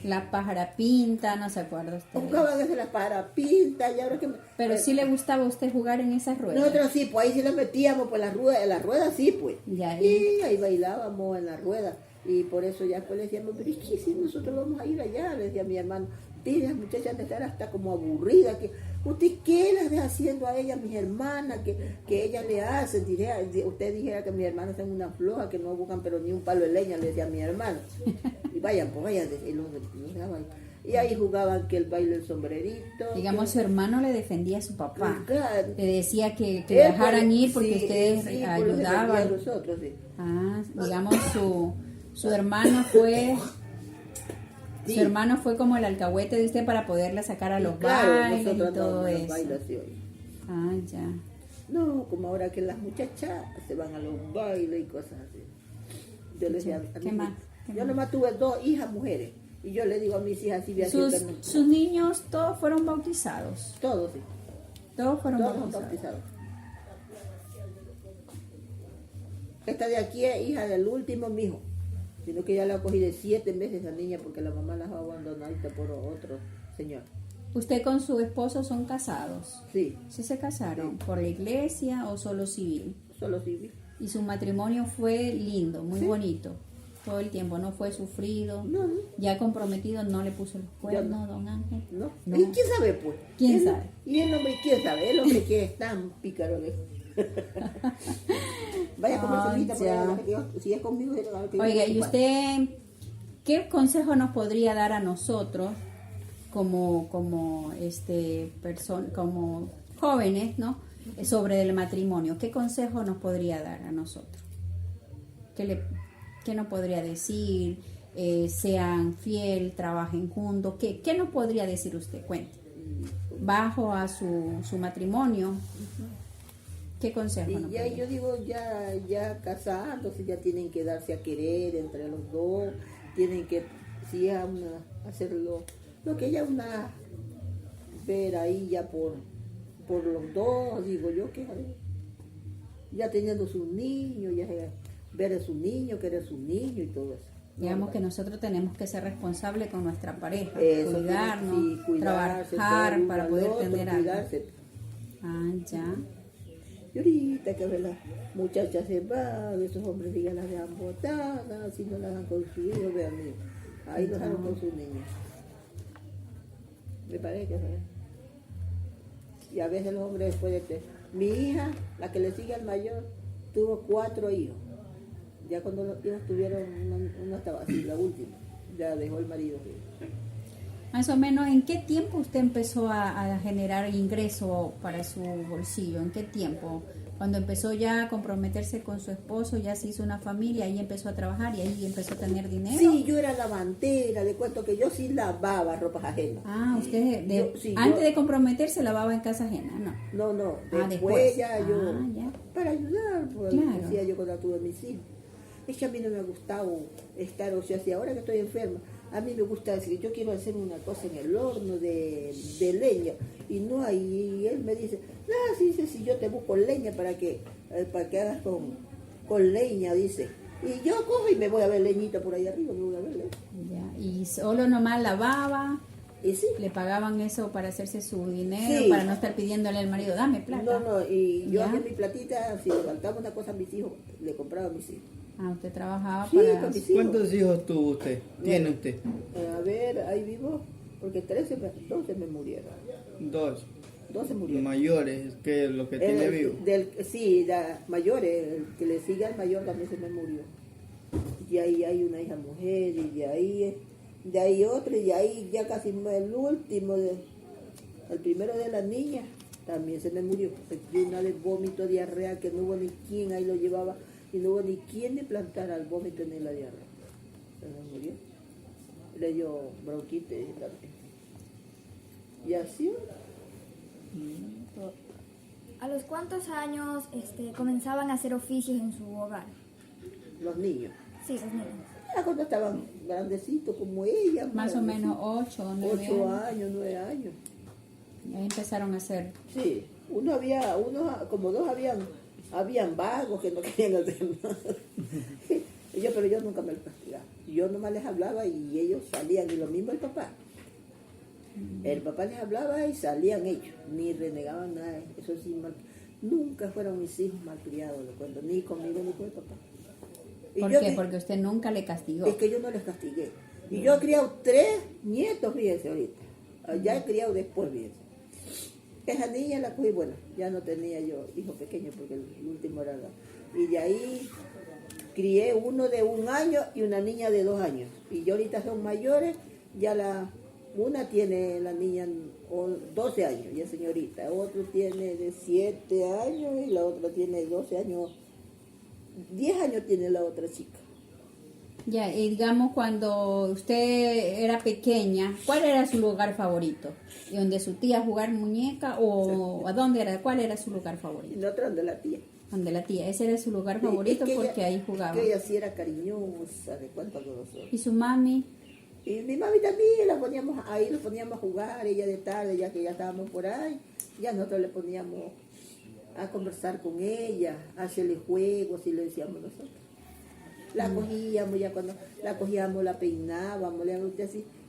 La pájara pinta, no se acuerda usted. Jugaban desde las parapintas, y ahora que... Pero sí le gustaba a usted jugar en esas ruedas. Nosotros sí, pues ahí sí nos metíamos, pues en las ruedas sí, pues. Ya, Y ahí bailábamos en las ruedas. Y por eso ya después le decíamos, pero es que si nosotros vamos a ir allá, le decía mi hermano, las muchachas han de estar hasta como aburridas, que usted qué las ve haciendo a ellas, mis hermanas, que ellas le hacen, usted dijera que mis hermanas son una floja, que no buscan pero ni un palo de leña, le decía a mi hermano. Y vayan, pues vayan, y los dejaban. Y ahí jugaban que el baile del sombrerito. Digamos, su hermano le defendía a su papá. Claro. Le decía que Él, dejaran pues, ir porque sí, ustedes sí, pues, los ayudaban. defendía a nosotros, sí. Ah, digamos, su hermano fue... Sí. Su hermano fue como el alcahuete de usted para poderla sacar a los Claro, bailes y nosotros todo no, los eso. bailes, sí, oye. Ah, ya. No, como ahora que las muchachas se van a los bailes y cosas así. Yo les decía a ¿Qué mis más? hijas, ¿Qué yo más? nomás tuve 2 hijas mujeres. Y yo le digo a mis hijas, así voy a Sus niños todos fueron bautizados. todos, sí. Todos fueron Todos son bautizados. bautizados. Esta de aquí es hija del último mijo. Sino que ya la cogí de 7 meses esa niña porque la mamá la dejó abandonadita por otro señor. ¿Usted con su esposo son casados? Sí, ¿Sí se casaron? ¿Por la iglesia o solo civil? solo civil. Y su matrimonio fue lindo, muy bonito. Todo el tiempo, no fue sufrido. No, no. Ya comprometido, no le puso los cuernos, don Ángel. ¿No? No. ¿Y quién sabe, pues? ¿Quién El- sabe? Y el hombre, ¿quién sabe? El hombre que es tan pícaro. Vaya a comer Ah, solita, ya. si es conmigo, yo tengo que Oiga, ¿y ocupar. usted qué consejo nos podría dar a nosotros como como jóvenes, ¿no? Sobre el matrimonio? ¿Qué consejo nos podría dar a nosotros? ¿Qué nos podría decir? Sean fiel, trabajen juntos. ¿Qué nos podría decir usted? Cuente. Bajo a su matrimonio, ¿qué consejo nos Y ya, podría? yo digo, ya casándose, ya tienen que darse a querer entre los dos, tienen que, si es hacerlo, lo que ella ver ahí ya por los dos, digo yo, que ya teniendo sus niños, ya ver a su niño, querer a su niño y todo eso. Digamos que nosotros tenemos que ser responsables con nuestra pareja, Eso, cuidarnos, sí, cuidarse, trabajar todo para uno poder al otro, tener algo. cuidarse. Ah, ya. Y ahorita que la muchacha se va, esos hombres ya las dejan botadas, así no las dan con su hijo, vean, ahí los dejan con sus niños. Me parece que es verdad. Y a veces los hombres después de mi hija, la que le sigue al mayor, tuvo 4 hijos. Ya cuando los hijos tuvieron, una estaba así, la última, ya dejó el marido. Más o menos, ¿en qué tiempo usted empezó a generar ingreso para su bolsillo? ¿En qué tiempo? Cuando empezó ya a comprometerse con su esposo, ya se hizo una familia, ahí empezó a trabajar y ahí empezó a tener dinero. Sí, yo era lavandera, le cuento que yo sí lavaba ropas ajenas. Ah, usted Sí, antes yo- de comprometerse lavaba en casa ajena, ¿no? No, Ah, después después. ya yo, Ah, ya. para ayudar, pues, Claro. decía yo cuando tuve mis hijos. Es que a mí no me ha gustado estar, o sea, si ahora que estoy enferma, a mí me gusta decir, yo quiero hacer una cosa en el horno de leña, y no hay, y él me dice, no, sí, dice, si yo te busco leña para que hagas con leña, dice. Y yo cojo y me voy a ver leñita por ahí arriba, me voy a ver leña. Ya. Y solo nomás lavaba, Y sí, le pagaban eso para hacerse su dinero, Sí. para no estar pidiéndole al marido, dame plata. no, y yo Ya. hacía mi platita, si le faltaba una cosa a mis hijos, le compraba a mis hijos. Ah, usted trabajaba Sí, para... con mis hijos. ¿Cuántos hijos tuvo usted? ¿Tiene usted? A ver, ahí vivo, porque 12 me murieron. 2 12 murieron. mayores que lo que tiene vivo. Sí, la mayor, el que le sigue al mayor también se me murió. Y ahí hay una hija mujer, y de ahí otra, y de ahí ya casi el último, el primero de la niña, también se me murió. Se dio una de vómito, diarrea, que no hubo ni quien ahí lo llevaba, y no hubo ni quien le plantara el vómito ni la diarrea. Se me murió. Le dio bronquitis también. Y así. ¿A los cuántos años comenzaban a hacer oficios en su hogar? Los niños. Sí, los niños. Ya cuando estaban grandecitos como ella. Más o menos 8 o 9 8 años. años, 9 años. Ahí empezaron a hacer. Sí, como dos habían vagos que no querían hacer nada. Pero yo nunca me los castigaba. Yo nomás les hablaba y ellos salían, y lo mismo el papá. El papá les hablaba y salían ellos, ni renegaban nada. Eso sí, nunca fueron mis hijos malcriados, lo cuento, ni conmigo ni con el papá. Y ¿Por yo qué? que- Porque usted nunca le castigó. Es que yo no les castigué. Y yo he criado 3 nietos, fíjense ahorita. Ya he criado después, fíjense. Esa niña la cogí, bueno, ya no tenía yo hijo pequeño porque el último era y de ahí crié uno de 1 año y una niña de 2 años. Y yo ahorita son mayores, una tiene la niña 12 años, ya señorita, otro tiene de 7 años y la otra tiene 12 años, 10 años tiene la otra chica. Ya, y digamos cuando usted era pequeña, ¿cuál era su lugar favorito? ¿Y donde su tía jugar muñeca o a dónde era? ¿Cuál era su lugar Y favorito? la otra de la tía. Donde la tía, ese era su lugar Sí, favorito es que porque ella- ahí jugaba. Que ella sí era cariñosa, de cuánto con nosotros. Y su mami, Y mi mami también la poníamos ahí, lo poníamos a jugar, ella de tarde, ya que ya estábamos por ahí, ya nosotros le poníamos a conversar con ella, a hacerle juegos y le decíamos nosotros. La cogíamos, ya cuando la cogíamos, la peinábamos, le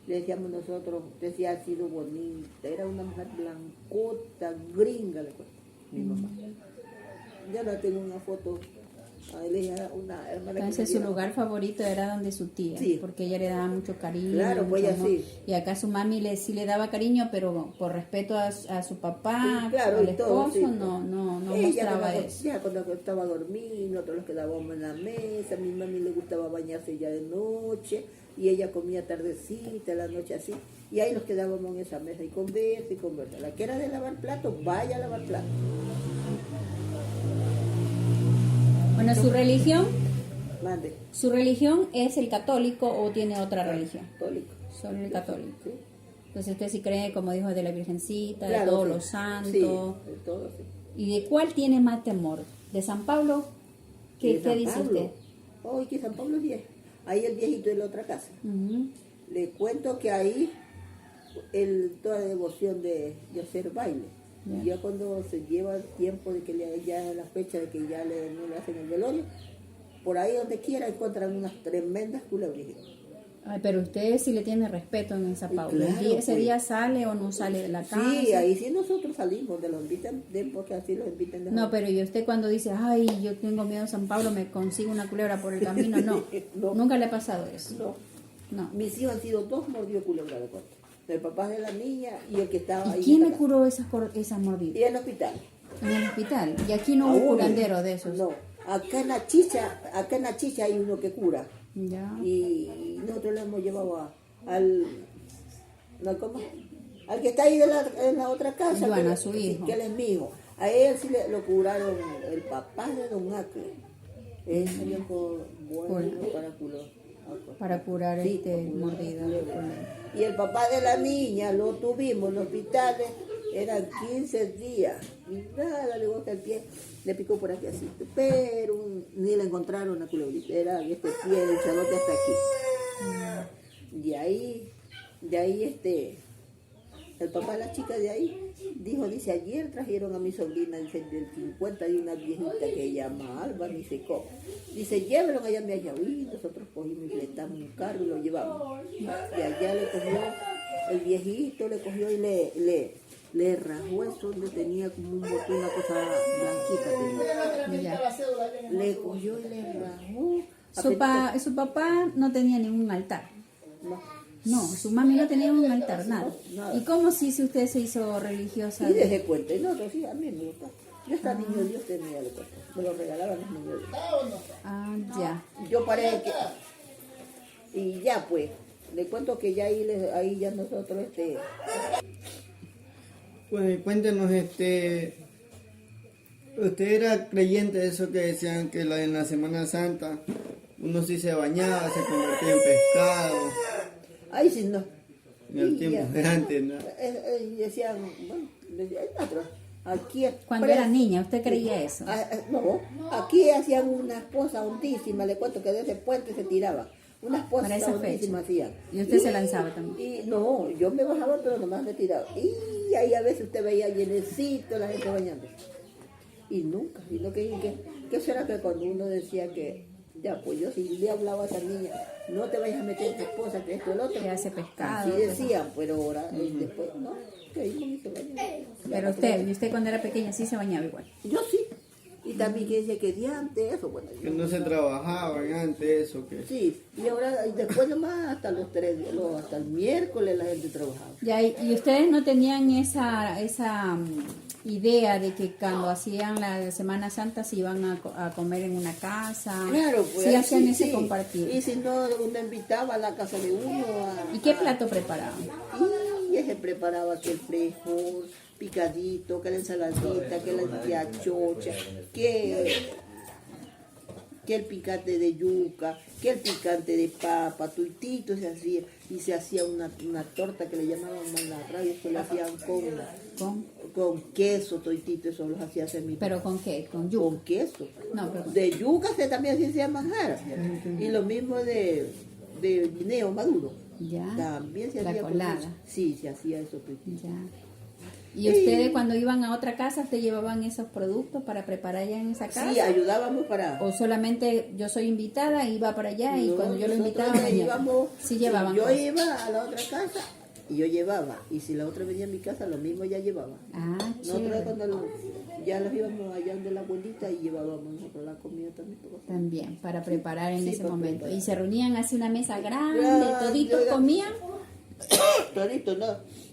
decíamos nosotros, usted sí ha sido bonita, era una mujer blancota, gringa, le cuento, mi mamá. Ya no tengo una foto, él era una hermana que entonces me su dio. lugar favorito era donde su tía, Sí. porque ella le daba mucho cariño. Claro, pues mucho ella amor. sí. Y acá su mami sí le daba cariño, pero por respeto a su papá, Sí, claro, al y todo, esposo, sí. no Ella mostraba cuando, eso. ya cuando estaba a dormir, nosotros nos quedábamos en la mesa, a mi mami le gustaba bañarse ya de noche, y ella comía tardecita, la noche así, y ahí nos quedábamos en esa mesa y conversa y conversa. La que era de lavar platos, vaya a lavar platos. Bueno, Mande, ¿su religión es el católico o tiene otra religión? católico. Solo el católico. Sí. Entonces usted sí cree, como dijo, de la Virgencita, de Claro, todos sí. los santos. Sí, de todo, sí. ¿Y de cuál tiene más temor? ¿De San Pablo? Y ¿Qué de San dice Pablo. usted? Oh, y que San Pablo es viejo. Ahí el viejito de la otra casa. Ujú. Le cuento que ahí toda la devoción de hacer baile. Y ya cuando se lleva el tiempo de que ya la fecha de que ya no le hacen el velorio, por ahí donde quiera encuentran unas tremendas culebrillas. Ay, pero usted sí le tiene respeto en esa Paula. Claro, ¿Ese pues. día sale o no sale de la casa? Sí, ahí sí nosotros salimos, de los invitan, porque así los invitan. De No, pero ¿y usted cuando dice, ay, yo tengo miedo a San Pablo, me consigo una culebra por el camino? No, No. nunca le ha pasado eso. No, No. mis hijos han sido 2 mordidos culebra de corte. El papá de la niña y el que estaba ahí. ¿Y quién en le la curó esas casa. mordidas? Y en el hospital. En el hospital. Y aquí no A hubo uno. curandero de esos. No, acá en la chicha hay uno que cura. Ya. Y nosotros le hemos llevado al no, ¿cómo? Al que está ahí en la otra casa, Joana, que, su sí, hijo. que él es mi hijo. A él sí lo curaron el papá de don Acle. Él salió bueno para curar. Para curar Sí, para curar mordida de culebra. culebra. Y el papá de la niña lo tuvimos en los hospitales, eran 15 días. Y nada, le digo que el pie le picó por aquí así. Pero ni le encontraron la culebrita. Era este pie del chalote hasta aquí. De ahí, el papá de la chica de ahí dice, ayer trajeron a mi sobrina, dice, del 50 de una viejita que se llama Alba, dice, ¿cómo? Dice, llévenlo allá me allá. Y nosotros cogimos y fletamos un carro y lo llevamos. De allá le cogió, el viejito le cogió y le rajó eso donde tenía como un botón, una cosa blanquita. Tenía. Ya. Le cogió y le rajó. Su papá no tenía ningún altar. No. No, su mami no tenía un altar, nada. Nada. ¿Y cómo si usted se hizo religiosa? Y desde cuenta, y no, sí, a mí me gusta. Yo hasta niño Dios tenía de cuenta. Me lo regalaban los niños Dios. Ah, ya. Yo paré que... Y ya pues, le cuento que ya ahí ya nosotros Pues cuéntenos, usted era creyente de eso que decían que en la Semana Santa uno sí se bañaba, se convertía en pescado, Ahí sí no. en el Y tiempo ya. de antes, ¿no? Decían, bueno, nosotros, aquí... Cuando era niña, ¿usted creía eso? No, aquí hacían una esposa hondísima, le cuento que desde el puente se tiraba. Una esposa Para esa hondísima hacían. Y usted se lanzaba también. Y no, yo me bajaba, pero nomás me tiraba. Y ahí a veces usted veía llenecito la gente bañando. Y nunca, sino ¿qué será que cuando uno decía que, ya, pues yo si le hablaba a esa niña, no te vayas a meter en tu esposa, que esto, el otro. Que hace pescado. Así decían, pero ahora, después, no, que ahí no me hizo bañar. Pero usted cuando era pequeña sí se bañaba igual. Yo sí. Y también que decía que diante eso, bueno. Que no se trabajaban antes, eso que... Sí, y ahora, y después nomás hasta los 3 días, hasta el miércoles la gente trabajaba. Ya, y ustedes no tenían esa idea de que cuando hacían la Semana Santa se iban a comer en una casa. Claro, pues. Sí hacían sí, ese sí. compartir. Y si no, uno invitaba a la casa de uno. ¿Y qué plato preparaban? Y se preparaba que el frijol picadito, que la ensaladita, que la chocha, que el picante de yuca, que el picante de papa, tuitito se hacía. Y se hacía una torta que le llamaban malarraya, que le hacían con queso, tuitito, eso los hacía hacer mi ¿Pero con qué? ¿Con yuca? con queso. No, pero De yuca se también se hacía manjar. Y lo mismo de guineo maduro. ya. También se La hacía con colada. eso. Sí, se hacía eso. Pues. Ya. ¿Y ustedes cuando iban a otra casa, te llevaban esos productos para preparar ya en esa casa? Sí, ayudábamos para... ¿O solamente yo soy invitada, iba para allá y No, cuando yo lo nosotros invitaba, ya íbamos, sí llevaban yo cosas? iba a la otra casa y yo llevaba. Y si la otra venía a mi casa, lo mismo ya llevaba. Ah, Nosotros chévere. cuando ya los íbamos allá donde la abuelita y llevábamos nosotros la comida también. También, para preparar en Sí, ese para momento. preparar. Y se reunían así una mesa grande, Grande, toditos oiga. comían. Todito, no.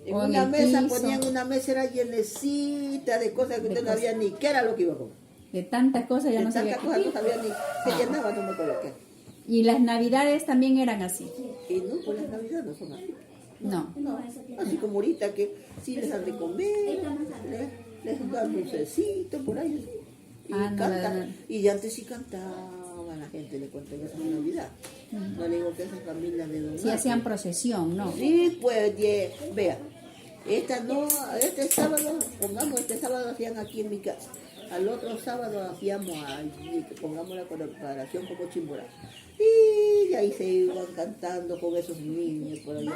En O en una el mesa piso. ponían una mesa era llenecita de cosas que De usted no sabía ni qué era lo que iba a comer. De tantas cosas ya De no sabía tantas cosas qué. no sabía ni se llenaba, no me acuerdo qué. Y las navidades también eran así. Y no, pues las navidades no son así. No. No, así como ahorita que sí les dan de comer, les dan dulcecito por ahí. Y Ah, no, cantan. no. Y antes sí cantaban la gente, le cuento que es una Navidad. No le digo que esas familias de don Sí Arce. hacían procesión, ¿no? Sí, pues, vea, este sábado, pongamos, este sábado hacían aquí en mi casa. Al otro sábado hacíamos allí, que pongamos la preparación como Chimborazo. Y ahí se iban cantando con esos niños por allá.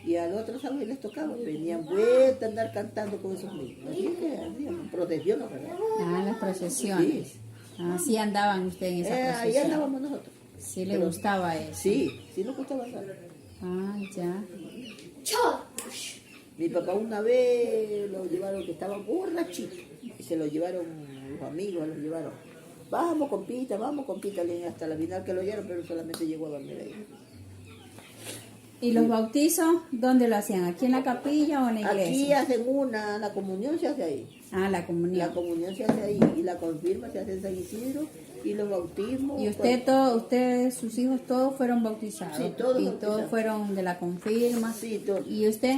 Y al otro sábado les tocaba, venían vuelta a andar cantando con esos niños. Así que hacían procesión, ¿verdad? Ah, las procesiones. Sí. Así andaban ustedes en esa Ahí procesión. andábamos nosotros. Sí le gustaba eso. Sí, sí nos gustaba andar. Ah, ya. Mi papá una vez lo llevaron, que estaba borrachito, y se lo llevaron los amigos, lo llevaron. Vamos compita, hasta la final que lo llevaron, pero solamente llegó a dormir ahí. ¿Y los bautizos dónde lo hacían? ¿Aquí en la capilla o en la Aquí iglesia? hacen la comunión se hace ahí. Ah, la comunión. La comunión se hace ahí, y la confirma se hace en San Isidro, y los bautismos. ¿Y usted, sus hijos todos fueron bautizados? Sí, todos ¿Y bautizados. todos fueron de la confirma? Sí, todo. ¿Y usted?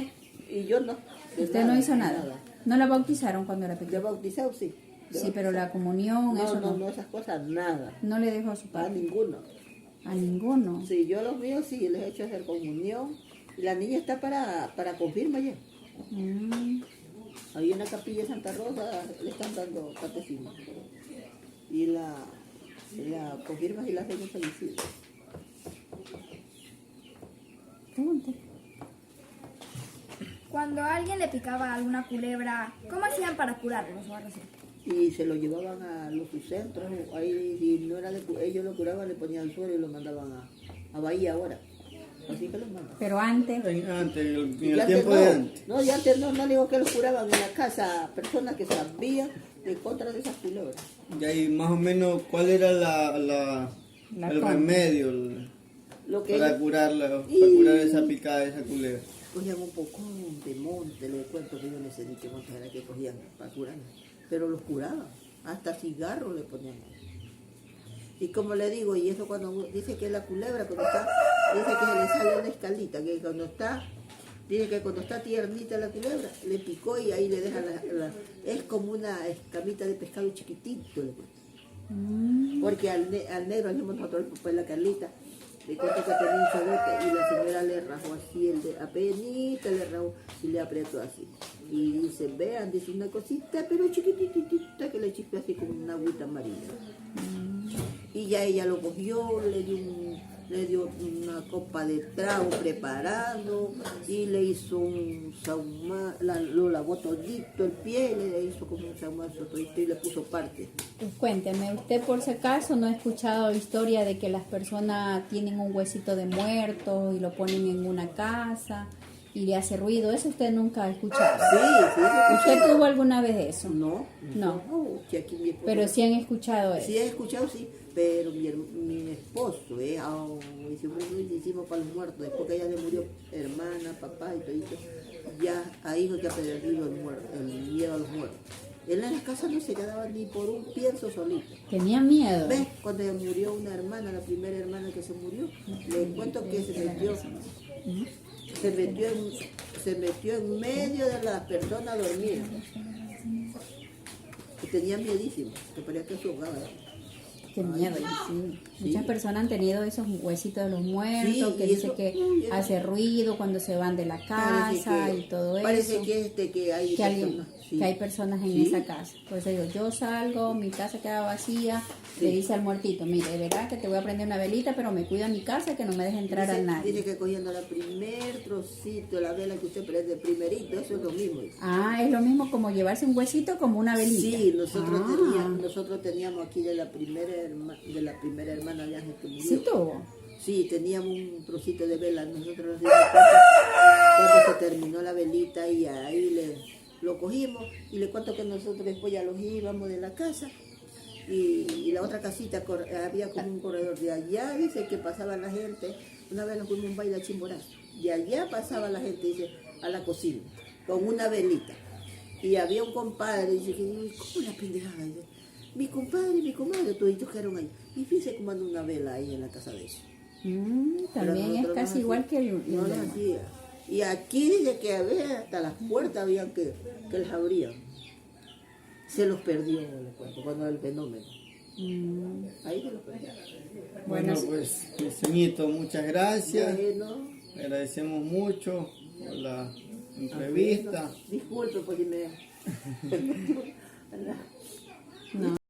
Y yo no. de ¿Usted no hizo nada? ¿No la bautizaron cuando era De pequeña? bautizado sí. Sí, pero la comunión, eso no. No, esas cosas, nada. No le dejó a su A padre. ninguno. A ninguno. Sí, yo los míos sí, les he hecho hacer comunión. Y la niña está para confirma ya. Mm. Ahí en la capilla de Santa Rosa le están dando catecismo. Y la confirma y la hacen en San Isidro. Pregunte. Cuando a alguien le picaba alguna culebra, ¿cómo hacían para curarlos o algo así? Y se lo llevaban a los centros. Ahí, si no era ellos lo curaban, le ponían suero y lo mandaban a Bahía ahora. Así que los mandan. Pero antes, Antes, en Y el antes tiempo no, de antes. No, y antes no digo que los curaban en la casa, personas que sabían de contra de esas culebras. Y ahí más o menos, ¿cuál era La el contra. remedio Lo que para ellos curarla, Y- para curar esa picada de esa culebra? cogían un poco de monte, le cuento que yo no sé ni qué monte era que cogían para curar, pero los curaban, hasta cigarros le ponían. Y como le digo, y eso cuando dice que la culebra, cuando está, dice que se le sale una escalita, que cuando está, dice que cuando está tiernita la culebra, le picó y ahí le deja es como una escamita de pescado chiquitito, le cuento. Porque al negro hacemos nosotros, pues la Carlita, le cuento que tenía un chabote y la señora le rajó así, apenita le rajó y le apretó así. Y dice, vean, dice una cosita, pero chiquititita que le chispeó así como una agüita amarilla. Y ya ella lo cogió, le dio una copa de trago preparado y le hizo un saumar, lo lavó todito el pie, le hizo como un saumazo todito y le puso parte. pues cuénteme, usted por si acaso no ha escuchado historia de que las personas tienen un huesito de muerto y lo ponen en una casa y le hace ruido. Eso usted nunca ha escuchado. Sí. ¿Usted tuvo alguna vez eso? No. Que aquí mi esposo- Pero sí han escuchado eso. Sí he escuchado, sí, pero mi esposo, ese hombre lo hicimos para los muertos, después que ella le murió, hermana, papá y todo, ya ahí no te ha perdido el miedo a los muertos. Él en la casa no se quedaba ni por un pienso solito. Tenía miedo. ¿Ves? Cuando murió una hermana, la primera hermana que se murió, le cuento que se metió en medio de las personas dormidas. Y tenía miedísimo, que parecía que se ahogaba. Qué miedo, sí. Sí. Muchas personas han tenido esos huesitos de los muertos, Sí, que y dice eso- que uy, eso- hace ruido cuando se van de la casa y todo eso. Parece que hay que, alguien- personas, sí. que hay personas en Sí. esa casa. Por eso digo, yo salgo, mi casa queda vacía, Sí. le dice al muertito, mire, verá que te voy a prender una velita, pero me cuida mi casa, que no me deje entrar a nadie. Dice que cogiendo la primer trocito, la vela que usted prende primerito, eso es lo mismo. Dice. Ah, es lo mismo como llevarse un huesito como una velita. Sí, nosotros, Ah. nosotros teníamos aquí de la primera hermana de Ángel que murió. Sí tuvo. Sí, teníamos un trocito de vela, nosotros nos dimos cuenta cuando se terminó la velita y ahí lo cogimos y le cuento que nosotros después ya los íbamos de la casa y la otra casita había como un corredor de allá, dice que pasaba la gente, una vez nos fuimos a un baile a Chimborazo, de allá pasaba la gente, dice, a la cocina, con una velita y había un compadre, dice, ¿cómo la pendejada? Dice, mi compadre y mi comadre, toditos quedaron ahí y fíjese cómo anda una vela ahí en la casa de ellos. También Pero es nosotros casi no igual hacía- que el no de- lo hacía. Y aquí dice que había hasta las puertas habían que les abrían. Se los perdió, le cuento, cuando el fenómeno. Ahí se los perdió. Bueno, pues, Señito, muchas gracias. Bueno, Le agradecemos mucho por la entrevista. disculpe, pues si me... No.